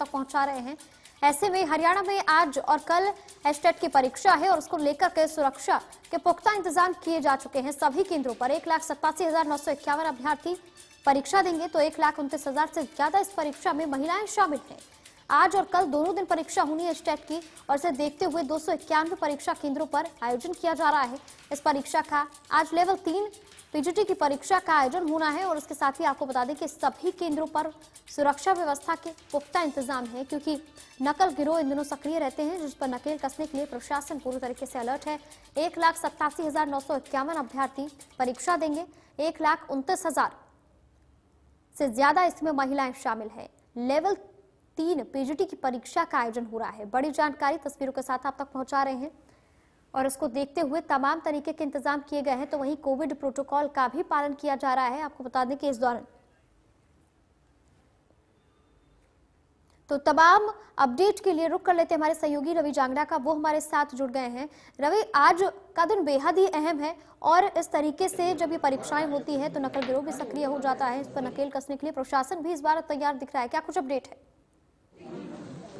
तक पहुंचा रहे हैं। ऐसे में हरियाणा में आज और कल एचटेट की परीक्षा है और उसको लेकर के सुरक्षा के पुख्ता इंतजाम किए जा चुके हैं। सभी केंद्रों पर 1,87,951 अभ्यर्थी परीक्षा देंगे, तो 1,29,000 से ज्यादा इस परीक्षा में महिलाएं शामिल हैं। आज और कल दोनों दिन परीक्षा होनी है एचटेट की, और इसे देखते हुए 291 परीक्षा केंद्रों पर आयोजन किया जा रहा है। इस परीक्षा का आज लेवल 3 पीजीटी की परीक्षा का आयोजन होना है, और उसके साथ ही आपको बता दें कि सभी केंद्रों पर सुरक्षा व्यवस्था के पुख्ता इंतजाम है, क्योंकि नकल गिरोह इन दिनों सक्रिय रहते हैं, जिस पर नकेल कसने के लिए प्रशासन पूरी तरीके से अलर्ट है। 1,87,951 अभ्यर्थी परीक्षा देंगे, 1,29,000 से ज्यादा इसमें महिलाएं शामिल है। लेवल 3 पीजीटी की परीक्षा का आयोजन हो रहा है। बड़ी जानकारी तस्वीरों के साथ आप तक पहुंचा रहे हैं, और इसको देखते हुए तमाम तरीके के इंतजाम किए गए हैं। तो वहीं कोविड प्रोटोकॉल का भी पालन किया जा रहा है। आपको बता दें कि इस दौरान तो तमाम अपडेट के लिए रुक कर लेते हैं हमारे सहयोगी रवि जांगड़ा का, वो हमारे साथ जुड़ गए हैं। रवि, आज का दिन बेहद ही अहम है, और इस तरीके से जब ये परीक्षाएं होती है तो नकल गिरोह भी सक्रिय हो जाता है। इस पर नकेल कसने के लिए प्रशासन भी इस बार तैयार दिख रहा है। क्या कुछ अपडेट है?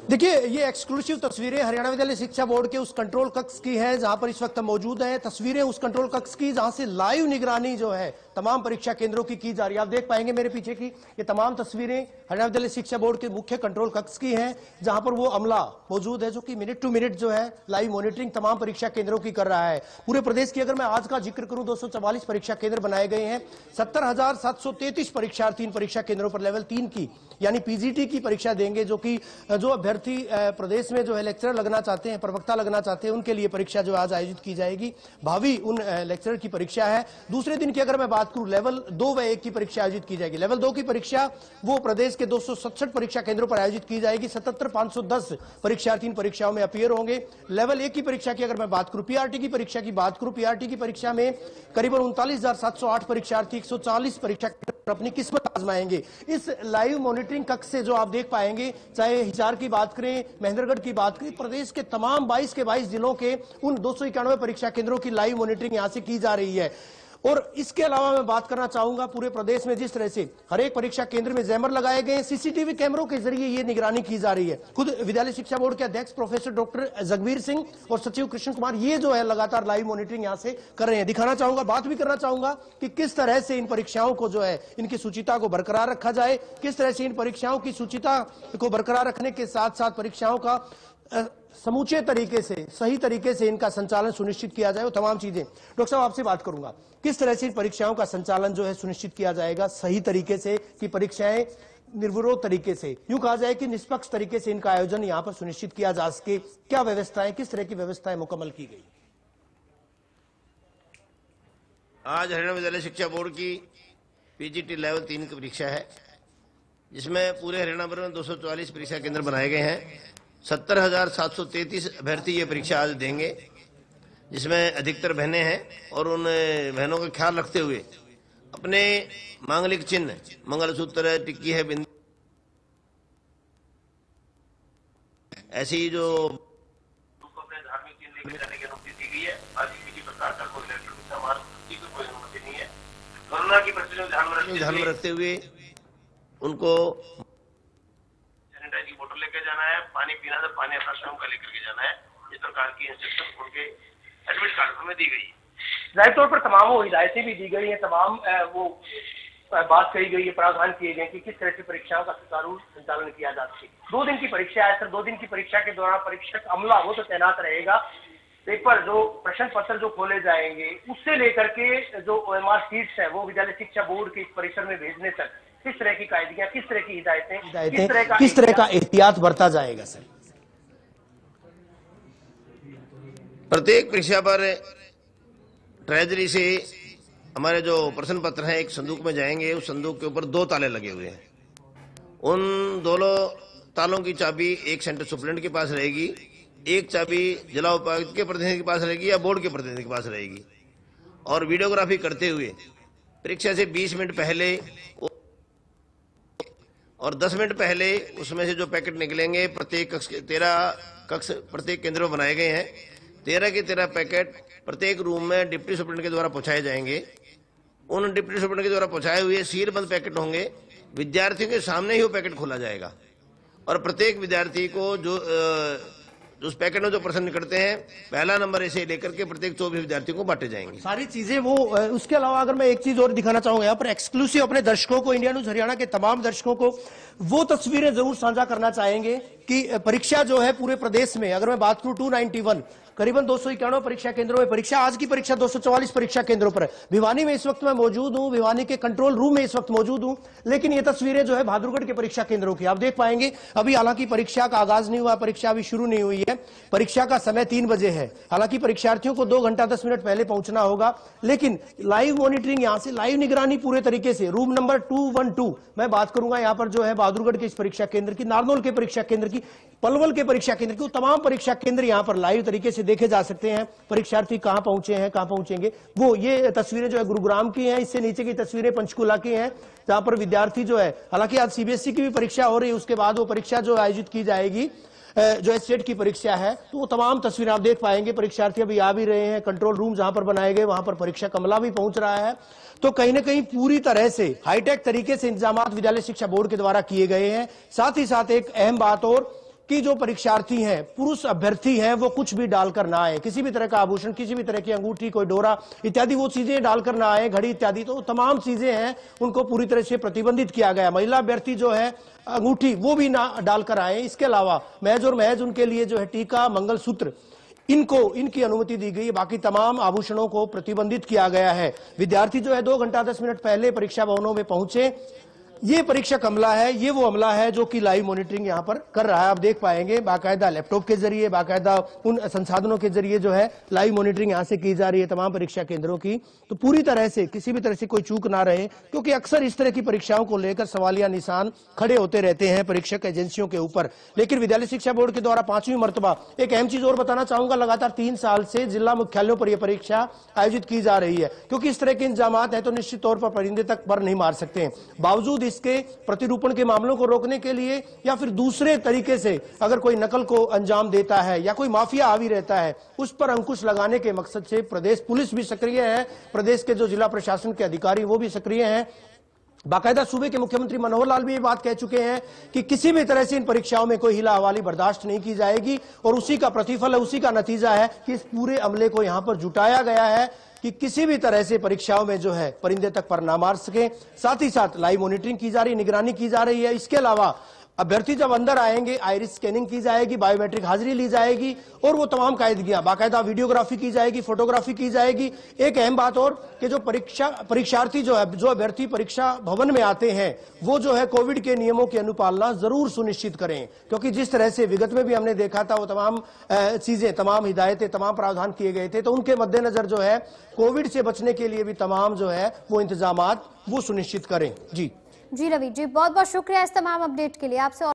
देखिए, ये एक्सक्लूसिव तस्वीरें हरियाणा विद्यालय शिक्षा बोर्ड के उस कंट्रोल कक्ष की है जहां पर इस वक्त हम मौजूद हैं। तस्वीरें उस कंट्रोल कक्ष की जहां से लाइव निगरानी जो है तमाम परीक्षा केंद्रों की जा रही है। आप देख पाएंगे मेरे पीछे की ये तमाम तस्वीरें हरियाणा विद्यालय शिक्षा बोर्ड के मुख्य कंट्रोल कक्ष की हैं, जहां पर वो अमला मौजूद है जो कि मिनट टू मिनट जो है लाइव मॉनिटरिंग तमाम परीक्षा केंद्रों की कर रहा है। पूरे प्रदेश की अगर मैं आज का जिक्र करूं, 244 परीक्षा केंद्र बनाए गए हैं। 70,733 परीक्षार्थी इन परीक्षा केंद्रों पर लेवल 3 की यानी पीजीटी की परीक्षा देंगे, जो अभ्यर्थी प्रदेश में जो है लेक्चरर लगना चाहते हैं, प्रवक्ता लगना चाहते हैं, उनके लिए परीक्षा जो आज आयोजित की जाएगी। भावी उन लेक्चरर की परीक्षा है। दूसरे दिन की अगर मैं बात करूं, लेवल 2 व 1 की परीक्षा आयोजित की जाएगी। लेवल 2 की परीक्षा वो प्रदेश के 267 परीक्षा केंद्रों पर आयोजित की जाएगी। 77,510 परीक्षार्थी इन परीक्षाओं में अपीयर होंगे। लेवल 1 की परीक्षा की अगर मैं बात करूं, पीआरटी की परीक्षा की बात करूं, पीआरटी की परीक्षा में करीबन 39,708 परीक्षार्थी 140 परीक्षा अपनी किस्मत आजमाएंगे। इस लाइव मॉनिटरिंग कक्ष से जो आप देख पाएंगे, चाहे हिसार की बात करें, महेंद्रगढ़ की बात करें, प्रदेश के तमाम 22 के 22 जिलों के उन 291 परीक्षा केंद्रों की लाइव मॉनिटरिंग यहां से की जा रही है। और इसके अलावा मैं बात करना चाहूंगा, पूरे प्रदेश में जिस तरह से हर एक परीक्षा केंद्र में जैमर लगाए गए हैं, सीसीटीवी कैमरों के जरिए ये निगरानी की जा रही है। खुद विद्यालय शिक्षा बोर्ड के अध्यक्ष प्रोफेसर डॉक्टर जगवीर सिंह और सचिव कृष्ण कुमार ये जो है लगातार लाइव मॉनिटरिंग यहां से कर रहे हैं। दिखाना चाहूंगा, बात भी करना चाहूंगा कि किस तरह से इन परीक्षाओं को जो है इनकी शुचिता को बरकरार रखा जाए, किस तरह से इन परीक्षाओं की शुचिता को बरकरार रखने के साथ साथ परीक्षाओं का समूचे तरीके से, सही तरीके से इनका संचालन सुनिश्चित किया जाए। वो तमाम चीजें डॉक्टर साहब आपसे बात करूंगा, किस तरह से इन परीक्षाओं का संचालन जो है सुनिश्चित किया जाएगा सही तरीके से, कि परीक्षाएं निर्विरोध तरीके से, यूं कहा जाए कि निष्पक्ष तरीके से इनका आयोजन यहां पर सुनिश्चित किया जा सके। क्या व्यवस्थाएं, किस तरह की व्यवस्थाएं मुकम्मल की गई? आज हरियाणा विद्यालय शिक्षा बोर्ड की पीजीटी लेवल 3 की परीक्षा है, जिसमें पूरे हरियाणा भर में 244 परीक्षा केंद्र बनाए गए हैं। 70,733 अभ्यर्थी ये परीक्षा आज देंगे, जिसमें अधिकतर बहनें हैं, और उन बहनों का ख्याल रखते हुए अपने मांगलिक चिन्ह, मंगलसूत्र, टिक्की है, बिंदी, ऐसी जो अपने धार्मिक चिन्ह लेकर जाने की अनुमति दी गई है। आज किसी प्रकार का कोई इलेक्ट्रॉनिक सामान की कोई अनुमति नहीं है। कोरोना की परिस्थितियों को ध्यान में रखते हुए उनको सैनिटाइजर की बोतल लेकर जाना है, पानी पीना है, पानी अपना स्वयं का लेकर के जाना है। इस प्रकार की इंस्ट्रक्शन उनके एडमिट कार्ड में दी गई है। जाहिर तौर पर तमाम वो हिदायतें भी दी गई हैं, तमाम वो बात कही गई है, प्रावधान किए गए कि किस तरह की परीक्षाओं का सुचारू संचालन किया जा सके। 2 दिन की परीक्षा है सर, 2 दिन की परीक्षा के दौरान परीक्षक अमला वो तो तैनात रहेगा। पेपर जो प्रश्न पत्र जो खोले जाएंगे, उससे लेकर के जो OMR शीट्स है वो विद्यालय शिक्षा बोर्ड के परिसर में भेजने तक किस तरह की कायदियां, किस तरह की हिदायतें, किस तरह का एहतियात बरता जाएगा सर? प्रत्येक परीक्षा पर ट्रेजरी से हमारे जो प्रश्न पत्र हैं एक संदूक में जाएंगे। उस संदूक के ऊपर 2 ताले लगे हुए हैं। उन दोनों तालों की चाबी एक सेंटर सुप्रिटेंडेंट के पास रहेगी, एक चाबी जिला उपायुक्त के प्रतिनिधि के पास रहेगी या बोर्ड के प्रतिनिधि के पास रहेगी। और वीडियोग्राफी करते हुए परीक्षा से 20 मिनट पहले और 10 मिनट पहले उसमें से जो पैकेट निकलेंगे, प्रत्येक कक्ष 13 कक्ष प्रत्येक केंद्र में बनाए गए हैं। 13 के 13 पैकेट प्रत्येक रूम में डिप्टी सुप्रिटेंडेंट के द्वारा पहुंचाए जाएंगे। उन डिप्टी सुप्रिटेंडेंट के द्वारा पहुंचाए हुए सीलबंद पैकेट होंगे। विद्यार्थियों के सामने ही वो पैकेट खोला जाएगा और प्रत्येक विद्यार्थी को जो उस पैकेट में जो प्रश्न निकलते हैं पहला नंबर ऐसे लेकर के प्रत्येक 24 विद्यार्थियों को बांटे जाएंगे। सारी चीजें वो उसके अलावा अगर मैं एक चीज और दिखाना चाहूंगा यहाँ पर एक्सक्लूसिव अपने दर्शकों को, इंडिया न्यूज हरियाणा के तमाम दर्शकों को वो तस्वीरें जरूर साझा करना चाहेंगे कि परीक्षा जो है पूरे प्रदेश में, अगर मैं बात करूं 291 करीबन 291 परीक्षा केंद्रों में परीक्षा, आज की परीक्षा 244 परीक्षा केंद्रों पर है। भिवानी में इस वक्त मैं मौजूद हूं, भिवानी के कंट्रोल रूम में इस वक्त मौजूद हूं, लेकिन ये तस्वीरें जो है बहादुरगढ़ के परीक्षा केंद्रों की आप देख पाएंगे। अभी हालांकि परीक्षा का आगाज नहीं हुआ, परीक्षा अभी शुरू नहीं हुई है, परीक्षा का समय 3 बजे है। हालांकि परीक्षार्थियों को 2 घंटा 10 मिनट पहले पहुंचना होगा, लेकिन लाइव मॉनिटरिंग यहां से, लाइव निगरानी पूरे तरीके से। रूम नंबर 212 मैं बात करूंगा यहां पर जो है बहादुरगढ़ के इस परीक्षा केंद्र की, नारनौल के परीक्षा केंद्र की, पलवल के परीक्षा केंद्र की, तमाम परीक्षा केंद्र यहां पर लाइव तरीके से देखे जा सकते हैं। परीक्षार्थी कहां पहुंचे हैं, कहां पहुंचेंगे, वो ये तस्वीरें जो है गुरुग्राम की हैं, इससे नीचे की तस्वीरें पंचकुला की हैं, जहां पर विद्यार्थी जो है, हालांकि आज सीबीएसई की भी परीक्षा हो रही है, उसके बाद वो परीक्षा जो आयोजित की जाएगी जो स्टेट की परीक्षा है, तो वो तमाम तस्वीरें आप देख पाएंगे। परीक्षार्थी अभी आ भी रहे हैं, कंट्रोल रूम जहां पर बनाए गए वहां पर परीक्षा कमला भी पहुंच रहा है। तो कहीं ना कहीं पूरी तरह से हाईटेक तरीके से इंतजाम विद्यालय शिक्षा बोर्ड के द्वारा किए गए हैं। साथ ही साथ एक अहम बात और कि जो परीक्षार्थी हैं, पुरुष अभ्यर्थी हैं, वो कुछ भी डालकर ना आए, किसी भी तरह का आभूषण, किसी भी तरह की अंगूठी, कोई डोरा इत्यादि वो चीजें डालकर ना आए, घड़ी इत्यादि, तो तमाम चीजें हैं उनको पूरी तरह से प्रतिबंधित किया गया। महिला अभ्यर्थी जो है अंगूठी वो भी ना डालकर आए। इसके अलावा महज और महज उनके लिए जो है टीका, मंगलसूत्र, इनकी अनुमति दी गई है। बाकी तमाम आभूषणों को प्रतिबंधित किया गया है। विद्यार्थी जो है 2 घंटा 10 मिनट पहले परीक्षा भवनों में पहुंचे। ये परीक्षा कमला है, ये वो अमला है जो कि लाइव मॉनिटरिंग यहां पर कर रहा है। आप देख पाएंगे बाकायदा लैपटॉप के जरिए, बाकायदा उन संसाधनों के जरिए जो है लाइव मॉनिटरिंग यहां से की जा रही है तमाम परीक्षा केंद्रों की। तो पूरी तरह से किसी भी तरह से कोई चूक ना रहे, क्योंकि अक्सर इस तरह की परीक्षाओं को लेकर सवालिया निशान खड़े होते रहते हैं परीक्षक एजेंसियों के ऊपर। लेकिन विद्यालय शिक्षा बोर्ड के द्वारा 5वीं मर्तबा एक अहम चीज और बताना चाहूंगा, लगातार 3 साल से जिला मुख्यालयों पर यह परीक्षा आयोजित की जा रही है, क्योंकि इस तरह के इंतजाम है तो निश्चित तौर पर परिंदे तक पर नहीं मार सकते हैं। बावजूद इसके प्रतिरूपण के मामलों को रोकने के लिए या फिर दूसरे तरीके से अगर कोई नकल को अंजाम देता है या कोई माफिया हावी रहता है, उस पर अंकुश लगाने के मकसद से प्रदेश पुलिस भी सक्रिय है, प्रदेश के जो जिला प्रशासन के अधिकारी वो भी सक्रिय हैं। बाकायदा सूबे के मुख्यमंत्री मनोहर लाल भी ये बात कह चुके हैं कि किसी भी तरह से इन परीक्षाओं में कोई हिला हवाली बर्दाश्त नहीं की जाएगी, और उसी का प्रतिफल है, उसी का नतीजा है कि इस पूरे अमले को यहां पर जुटाया गया है कि किसी भी तरह से परीक्षाओं में जो है परिंदे तक पर ना मार सके। साथ ही साथ लाइव मॉनिटरिंग की जा रही, निगरानी की जा रही है। इसके अलावा अभ्यर्थी जब अंदर आएंगे आइरिस स्कैनिंग की जाएगी, बायोमेट्रिक हाजिरी ली जाएगी, और वो तमाम कायदगियां, बाकायदा वीडियोग्राफी की जाएगी, फोटोग्राफी की जाएगी। एक अहम बात और कि जो परीक्षार्थी जो है, जो अभ्यर्थी परीक्षा भवन में आते हैं, वो जो है कोविड के नियमों की अनुपालना जरूर सुनिश्चित करें, क्योंकि जिस तरह से विगत में भी हमने देखा था वो तमाम चीजें, तमाम हिदायतें, तमाम प्रावधान किए गए थे, तो उनके मद्देनजर जो है कोविड से बचने के लिए भी तमाम जो है वो इंतजाम वो सुनिश्चित करें। जी रवि जी, बहुत बहुत शुक्रिया इस तमाम अपडेट के लिए। आपसे